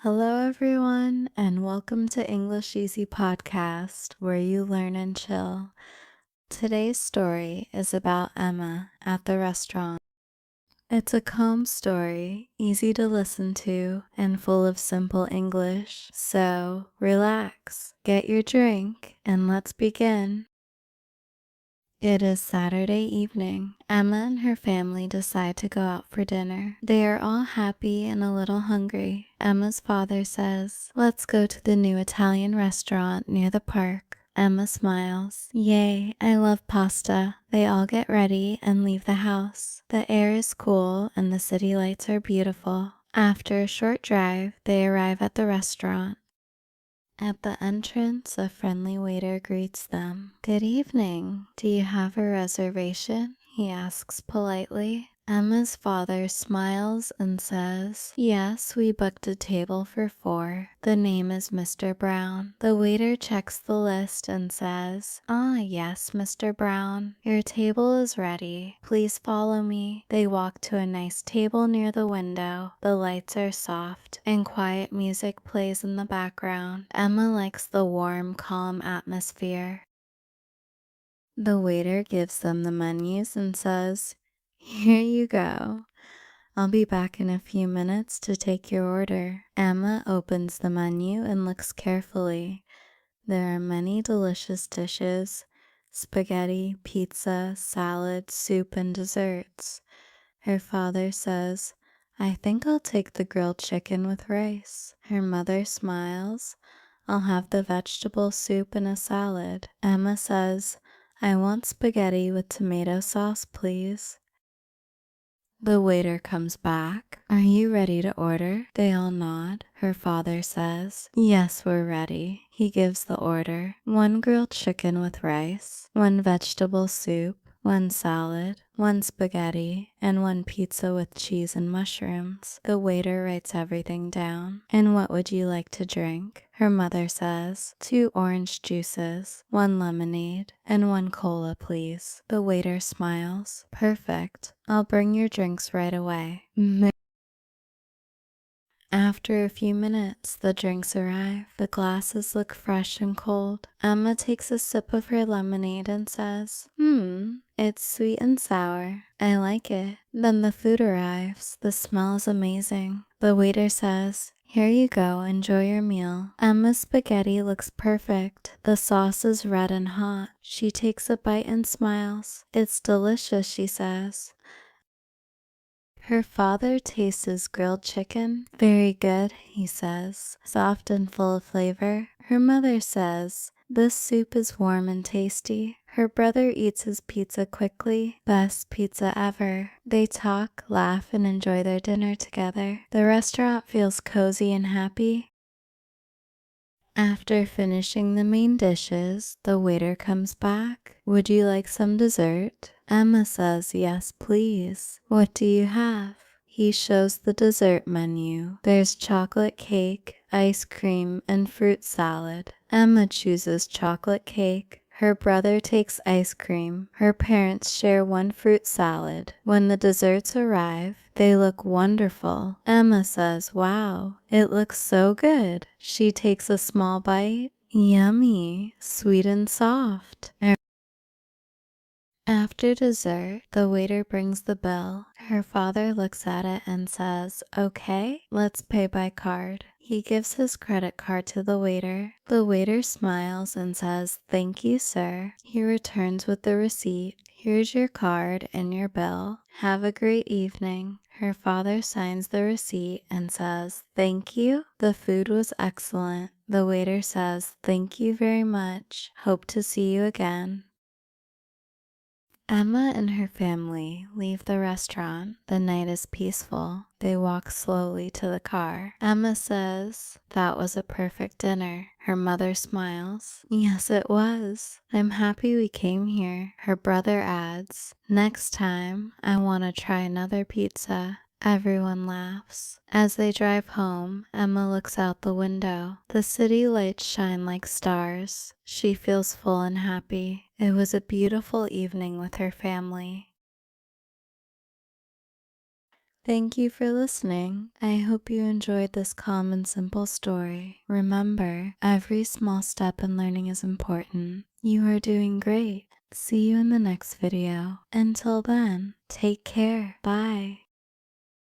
Hello, everyone, and welcome to English Easy Podcast, where you learn and chill. Today's story is about Emma at the restaurant. It's a calm story, easy to listen to, and full of simple English. So relax, get your drink, and let's begin. It is Saturday evening. Emma and her family decide to go out for dinner. They are all happy and a little hungry. Emma's father says, "Let's go to the new Italian restaurant near the park." Emma smiles. "Yay, I love pasta." They all get ready and leave the house. The air is cool and the city lights are beautiful. After a short drive, they arrive at the restaurant. At the entrance, a friendly waiter greets them. "Good evening. Do you have a reservation?" he asks politely. Emma's father smiles and says, "Yes, we booked a table for 4. The name is Mr. Brown." The waiter checks the list and says, "Ah, yes, Mr. Brown. Your table is ready. Please follow me." They walk to a nice table near the window. The lights are soft, and quiet music plays in the background. Emma likes the warm, calm atmosphere. The waiter gives them the menus and says, "Here you go. I'll be back in a few minutes to take your order." Emma opens the menu and looks carefully. There are many delicious dishes: spaghetti, pizza, salad, soup, and desserts. Her father says, "I think I'll take the grilled chicken with rice." Her mother smiles. "I'll have the vegetable soup and a salad." Emma says, "I want spaghetti with tomato sauce, please." The waiter comes back. "Are you ready to order?" They all nod. Her father says, "Yes, we're ready." He gives the order: 1 grilled chicken with rice, 1 vegetable soup, 1 salad, 1 spaghetti, and 1 pizza with cheese and mushrooms. The waiter writes everything down. "And what would you like to drink?" Her mother says, 2 orange juices, 1 lemonade, and 1 cola, please." The waiter smiles. "Perfect. I'll bring your drinks right away." After a few minutes, the drinks arrive. The glasses look fresh and cold. Emma takes a sip of her lemonade and says, "It's sweet and sour. I like it." Then the food arrives. The smell is amazing. The waiter says, "Here you go, enjoy your meal." Emma's spaghetti looks perfect. The sauce is red and hot. She takes a bite and smiles. "It's delicious," she says. Her father tastes grilled chicken. "Very good," he says, "soft and full of flavor." Her mother says, "This soup is warm and tasty." Her brother eats his pizza quickly. "Best pizza ever." They talk, laugh, and enjoy their dinner together. The restaurant feels cozy and happy. After finishing the main dishes, the waiter comes back. "Would you like some dessert?" Emma says, "Yes, please." "What do you have?" He shows the dessert menu. There's chocolate cake, ice cream, and fruit salad. Emma chooses chocolate cake. Her brother takes ice cream. Her parents share 1 fruit salad. When the desserts arrive, they look wonderful. Emma says, "Wow, it looks so good." She takes a small bite. Yummy, sweet and soft. After dessert, the waiter brings the bill. Her father looks at it and says, "Okay, let's pay by card." He gives his credit card to the waiter. The waiter smiles and says, "Thank you, sir." He returns with the receipt. "Here's your card and your bill. Have a great evening." Her father signs the receipt and says, "Thank you. The food was excellent." The waiter says, "Thank you very much. Hope to see you again." Emma and her family leave the restaurant. The night is peaceful. They walk slowly to the car. Emma says, "That was a perfect dinner." Her mother smiles. "Yes, it was. I'm happy we came here." Her brother adds, "Next time, I want to try another pizza." Everyone laughs. As they drive home, Emma looks out the window. The city lights shine like stars. She feels full and happy. It was a beautiful evening with her family. Thank you for listening. I hope you enjoyed this calm and simple story. Remember, every small step in learning is important. You are doing great. See you in the next video. Until then, take care. Bye.